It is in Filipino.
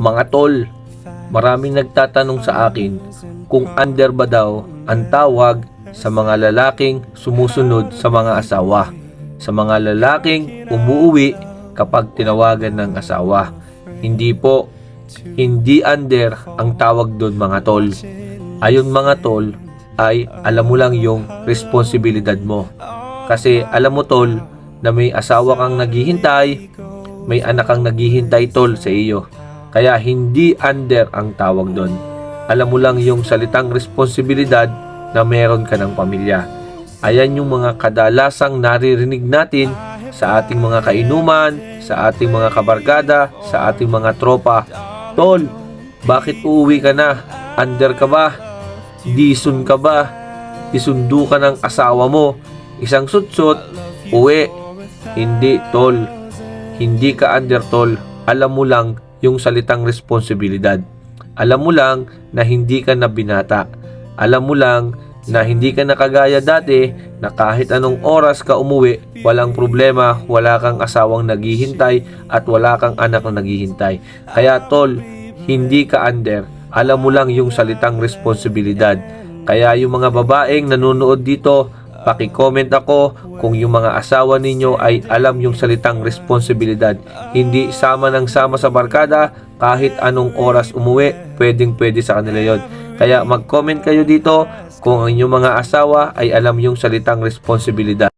Mga tol, maraming nagtatanong sa akin kung under ba daw ang tawag sa mga lalaking sumusunod sa mga asawa, sa mga lalaking umuuwi kapag tinawagan ng asawa. Hindi po, hindi under ang tawag doon mga tol. Ayon mga tol, ay alam mo lang yung responsibilidad mo. Kasi alam mo tol, na may asawa kang naghihintay, may anak kang naghihintay tol sa iyo. Kaya hindi under ang tawag doon. Alam mo lang yung salitang responsibilidad na meron ka ng pamilya. Ayan yung mga kadalasang naririnig natin sa ating mga kainuman, sa ating mga kabarkada, sa ating mga tropa. Tol, bakit uuwi ka na? Under ka ba? Dison ka ba? Isundo ka ng asawa mo. Isang sutsot, uwi. Hindi tol. Hindi ka under tol. Alam mo lang yung salitang responsibilidad. Alam mo lang na hindi ka na binata. Alam mo lang na hindi ka nakagaya dati na kahit anong oras ka umuwi, walang problema, wala kang asawang naghihintay at wala kang anak na naghihintay. Kaya tol, hindi ka under. Alam mo lang yung salitang responsibilidad. Kaya yung mga babaeng nanonood dito, paki-comment ako kung yung mga asawa ninyo ay alam yung salitang responsibilidad. Hindi sama ng sama sa barkada, kahit anong oras umuwi, pwedeng-pwede sa kanila yon. Kaya mag-comment kayo dito kung ang inyong mga asawa ay alam yung salitang responsibilidad.